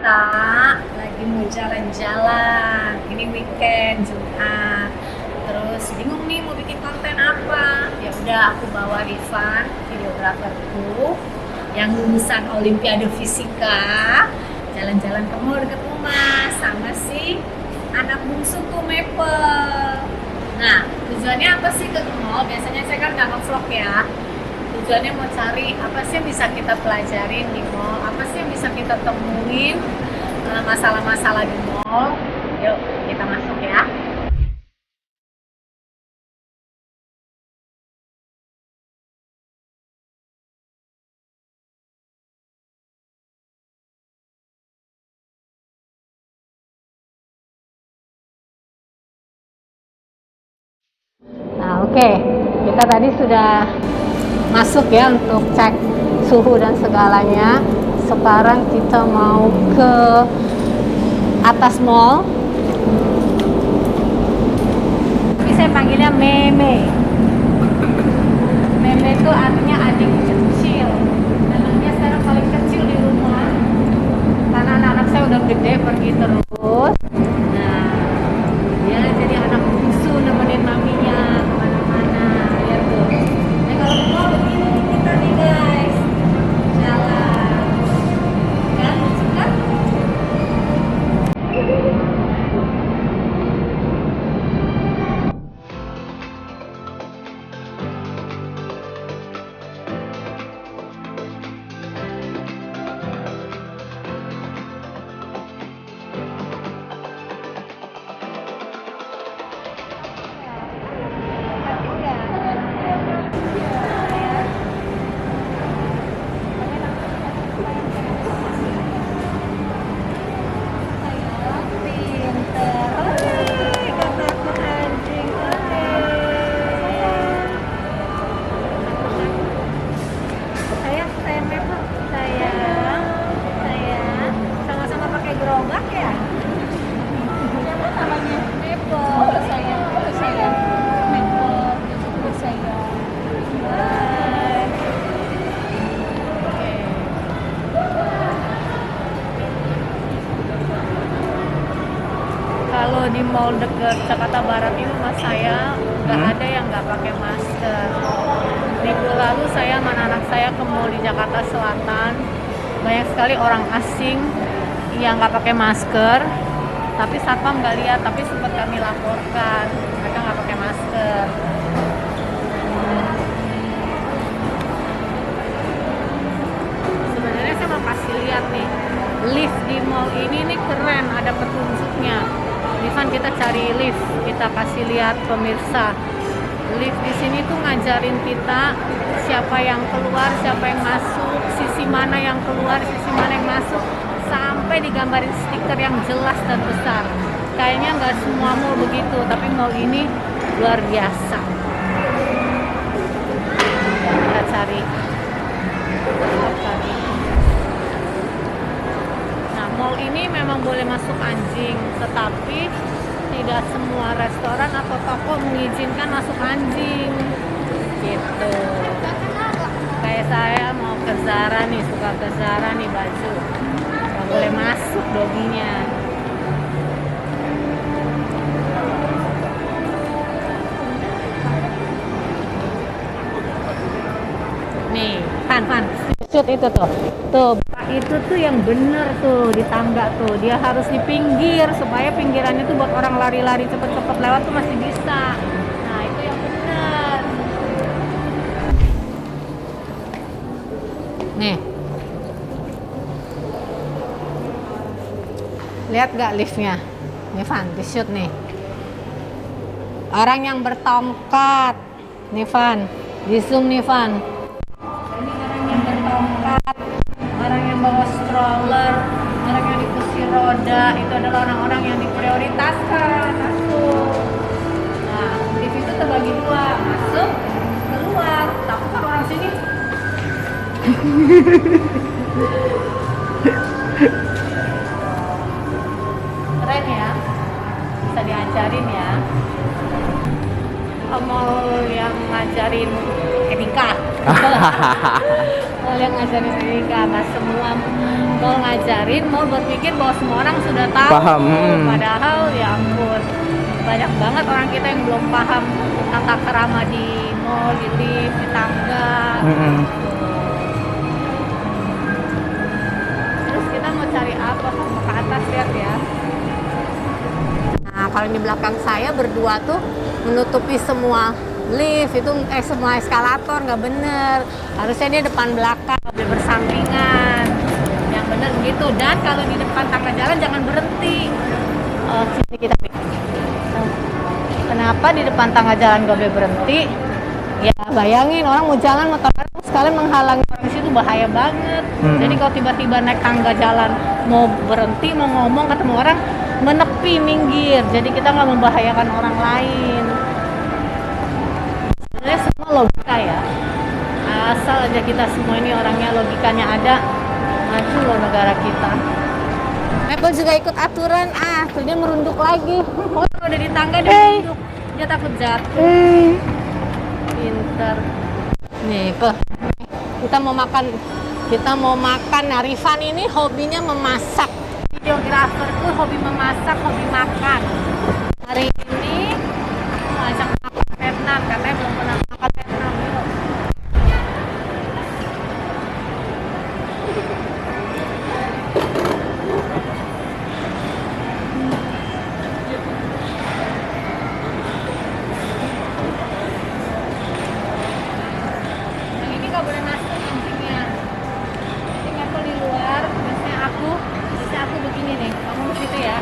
kita lagi mau jalan-jalan. Ini weekend Jumat. Terus bingung nih mau bikin konten apa. Ya udah aku bawa Ivan, videograferku yang lulusan Olimpiade Fisika, jalan-jalan ke mall dekat rumah sama si anak bungsuku Maple. Nah, tujuannya apa sih ke mall? Biasanya saya kan nggak nge-vlog ya. Tujuannya mau cari apa sih yang bisa kita pelajarin di mall, apa sih yang bisa kita temuin, masalah-masalah di mall. Yuk kita masuk ya. Nah, oke. Kita tadi sudah masuk ya untuk cek suhu dan segalanya. Sekarang kita mau ke atas mall. Tapi saya panggilnya Meme. Meme itu artinya adik kecil. Dan dia sekarang paling kecil di rumah. Karena anak-anak saya udah gede pergi terus. Nah, dia jadi anak bungsu nemenin maminya kemana-mana. Lihat tuh. Nah, kalau mau begini kita nih guys, jalan. Kan, suka? Sama-sama pakai gerobak ya? Siapa namanya? Maple. Saya Maple. Saya. Oke. Kalau di mall deket Jakarta Barat ini rumah saya nggak ada yang nggak pakai masker. Minggu lalu saya sama anak saya ke mall di Jakarta Selatan, banyak sekali orang asing yang nggak pakai masker, tapi satpam nggak lihat, tapi sempat kami laporkan mereka nggak pakai masker. Sebenarnya saya mau kasih lihat nih, lift di mall ini nih keren, ada petunjuknya. Misalkan kita cari lift, kita kasih lihat pemirsa. Lift di sini tuh ngajarin kita siapa yang keluar, siapa yang masuk, sisi mana yang keluar, sisi mana yang masuk, sampai digambarin stiker yang jelas dan besar. Kayaknya nggak semua mall begitu, tapi mall ini luar biasa. Kita cari. Nah, mall ini memang boleh masuk anjing, tetapi tidak semua restoran atau toko mengizinkan masuk anjing gitu. Kayak saya mau ke Zara nih, suka ke Zara nih baju, nggak boleh masuk doginya. Nih Van shoot itu tuh itu tuh yang bener tuh di tangga tuh, dia harus di pinggir supaya pinggirannya tuh buat orang lari-lari cepet-cepet lewat tuh masih bisa. Nah itu yang bener nih. Lihat gak liftnya nih Van, di shoot nih orang yang bertongkat nih Van, di zoom nih Van. Ini orang yang bertongkat, orang yang bawa stroller, orang yang di kursi roda, itu adalah orang-orang yang diprioritaskan masuk. Nah, di situ terbagi dua, masuk, keluar. Takut kan orang sini? Keren ya, bisa diajarin ya. mall yang ngajarin etika. Mall yang ngajarin etika, nggak semua mall ngajarin, mall berpikir bahwa semua orang sudah tahu. Paham. Padahal ya ampun, banyak banget orang kita yang belum paham tata krama di mall, di lift, di tangga. Terus kita mau cari apa? Mau ke atas, lihat ya. Nah, kalau di belakang saya berdua tuh menutupi semua lift itu, semua eskalator, nggak bener. Harusnya dia depan belakang, boleh bersampingan. Yang bener begitu. Dan kalau di depan tangga jalan jangan berhenti. Sini kita. Kenapa di depan tangga jalan nggak boleh berhenti? Ya bayangin orang mau jalan motor sekalian menghalangi orang di situ, bahaya banget. Jadi kalau tiba-tiba naik tangga jalan mau berhenti, mau ngomong ketemu orang, menepi, minggir. Jadi kita nggak membahayakan orang lain. Sebenarnya semua logika ya. Asal aja kita semua ini orangnya logikanya ada, maju loh negara kita. Apple juga ikut aturan. Dia merunduk lagi. Oh, udah di tangga dia merunduk. Dia takut jatuh. Pinter. Nih, kita mau makan. Nah, Rifan ini hobinya memasak. Videograferku hobi memasak, hobi makan. Hari ini aku mau ajak makan Vietnam, katanya belum pernah makan Vietnam. Yuk. Yang ini nggak boleh masuk anjingnya. Ini Apple di luar, biasanya aku begini nih, kamu ke situ ya.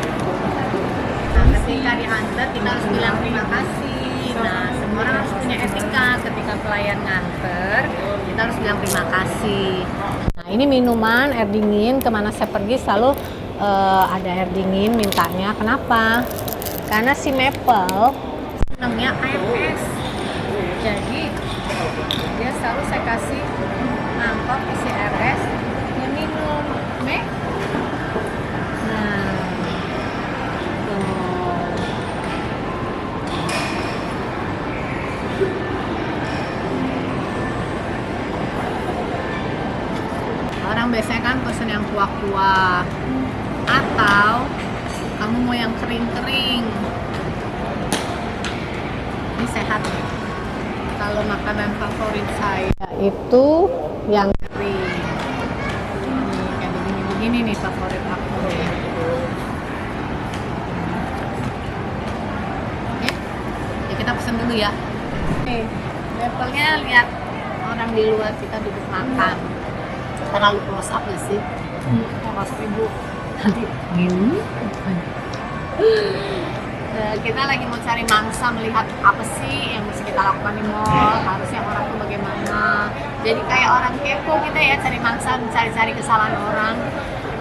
Nah, ketika diantar kita harus bilang terima kasih. Nah, semua orang harus punya etika ketika pelayan nganter, kita harus bilang terima kasih. Nah, ini minuman air dingin, kemana saya pergi selalu ada air dingin mintanya. Kenapa? Karena si Maple senangnya air es. Jadi dia selalu saya kasih mangkok isi air es, dia minum. Orang biasanya kan pesen yang kuah-kuah, atau kamu mau yang kering-kering. Ini sehat. Kalau makanan favorit saya itu yang kering. Kayak begini nih favorit aku. Oke, ya kita pesen dulu ya. Nih, levelnya lihat orang di luar kita duduk makan. Terlalu close up ya sih? Close ibu nanti gini. Kita lagi mau cari mangsa, melihat apa sih yang mesti kita lakukan di mall, harusnya orang tuh bagaimana. Jadi kayak orang kepo kita ya, cari mangsa, cari-cari kesalahan orang.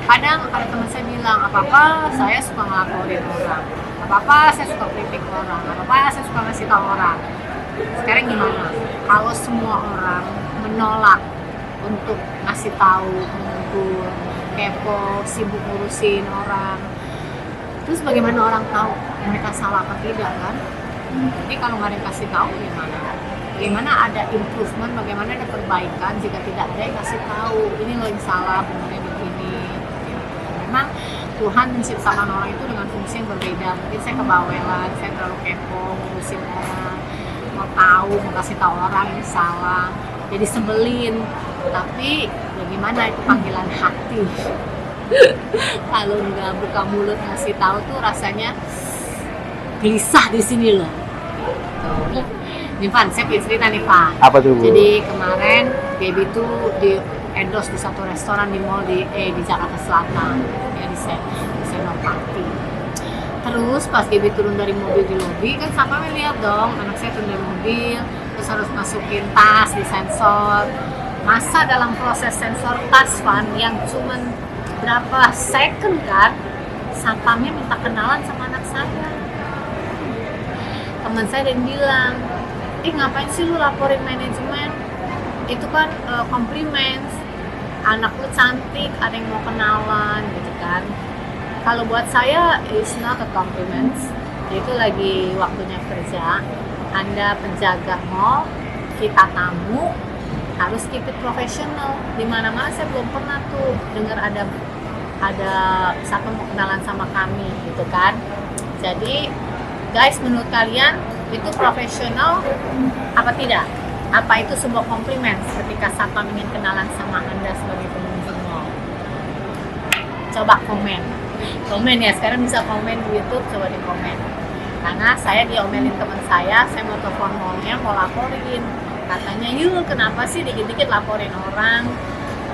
Kadang ada teman saya bilang, apa-apa saya suka ngelaporin orang, apa-apa saya suka kritik orang, apa-apa saya suka ngasih tahu orang. Sekarang gimana? Kalau semua orang menolak untuk ngasih tahu, menegur, kepo, sibuk ngurusin orang, terus bagaimana orang tahu mereka salah apa tidak kan? Jadi kalau nggak ada yang kasih tahu gimana? Bagaimana ada improvement, bagaimana ada perbaikan jika tidak ada yang kasih tahu ini loh yang salah, benernya begini. Memang Tuhan menciptakan orang itu dengan fungsi yang berbeda. Mungkin saya kebawelan, saya terlalu kepo, ngurusin orang, mau tahu, mau kasih tahu orang ini salah, jadi sebelin. Tapi bagaimana itu panggilan hati. Kalau nggak buka mulut ngasih tahu tuh rasanya gelisah di sini loh. Nih Van, saya punya cerita nih Van. Apa tuh Bu? Jadi kemarin Gaby tuh di endorse di satu restoran di mall di Jakarta Selatan, ya di Senopati. Terus pas Gaby turun dari mobil di lobi, kan siapa lihat dong anak saya turun dari mobil, terus harus masukin tas di sensor. Masa dalam proses sensor tas Van yang cuman berapa second kan, satpamnya minta kenalan sama anak saya. Teman saya yang bilang, ngapain sih lu laporin manajemen? Itu kan compliments, anak lu cantik, ada yang mau kenalan gitu kan. Kalau buat saya it's not a compliments, itu lagi waktunya kerja. Anda penjaga mall, kita tamu, harus keep it professional. Di mana-mana saya belum pernah tuh dengar ada siapa mau kenalan sama kami gitu kan. Jadi guys, menurut kalian itu profesional apa tidak? Apa itu sebuah komplimen ketika satpam ingin kenalan sama Anda sebagai pengunjung mall? Coba komen ya, sekarang bisa komen di YouTube, coba di komen. Karena saya diomelin teman saya mau telepon mallnya, mau laporin. Katanya, yuk kenapa sih dikit-dikit laporin orang?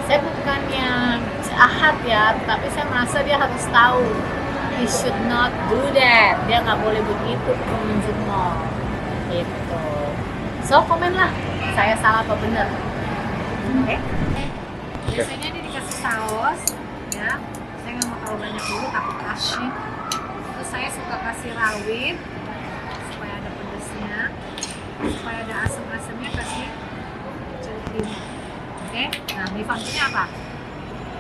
Saya bukannya jahat ya, tapi saya merasa dia harus tahu. He should not do that. Dia nggak boleh begitu ke pengunjung mall. Gitu. So, komen lah. Saya salah apa benar. Oke? Biasanya ini dikasih saus. Ya. Saya nggak mau terlalu banyak dulu, takut asin. Terus saya suka kasih rawit supaya ada pedasnya, supaya ada asam-asamnya, kasih jeruk limau. Oke, nah Mifan punya apa?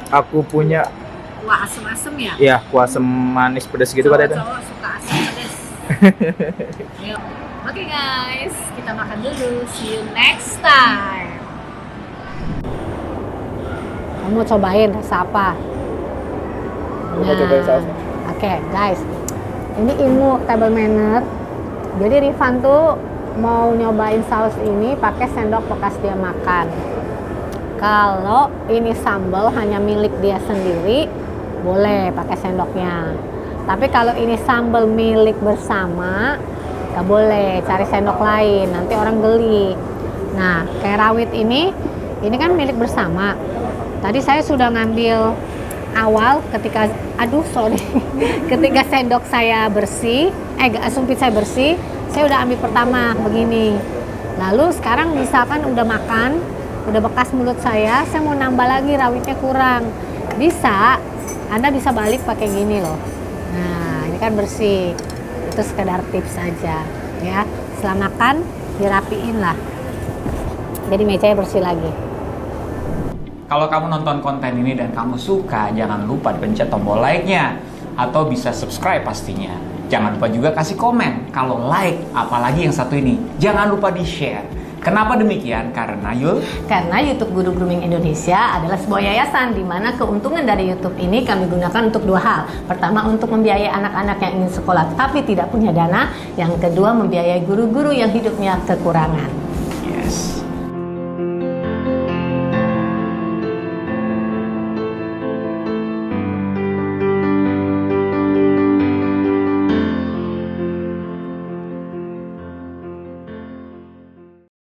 Aku punya Kuah asam-asam ya? ya kuah asam manis pedas gitu katanya. Cowok suka asam pedas. Yuk. Oke guys, kita makan dulu. See you next time. Kamu cobain rasa apa? Coba cobain sausnya. Oke guys, ini ilmu table manner. Jadi Rifan tuh mau nyobain saus ini pakai sendok bekas dia makan. Kalau ini sambal hanya milik dia sendiri, boleh pakai sendoknya. Tapi kalau ini sambal milik bersama, nggak boleh, cari sendok lain, nanti orang geli. Nah, kayak rawit ini kan milik bersama. Tadi saya sudah ngambil awal ketika ketika sendok saya bersih, sumpit saya bersih, saya udah ambil pertama begini. Lalu sekarang misalkan udah makan, udah bekas mulut saya mau nambah lagi, rawitnya kurang, bisa, Anda bisa balik pakai gini loh. Nah, ini kan bersih. Itu sekedar tips saja ya. Setelah makan dirapiin lah, jadi mejanya bersih lagi. Kalau kamu nonton konten ini dan kamu suka, jangan lupa dipencet tombol like-nya. Atau bisa subscribe pastinya. Jangan lupa juga kasih komen. Kalau like, apalagi yang satu ini, jangan lupa di-share. Kenapa demikian? Karena YouTube Guru Grooming Indonesia adalah sebuah yayasan di mana keuntungan dari YouTube ini kami gunakan untuk dua hal. Pertama, untuk membiayai anak-anak yang ingin sekolah tapi tidak punya dana. Yang kedua, membiayai guru-guru yang hidupnya kekurangan.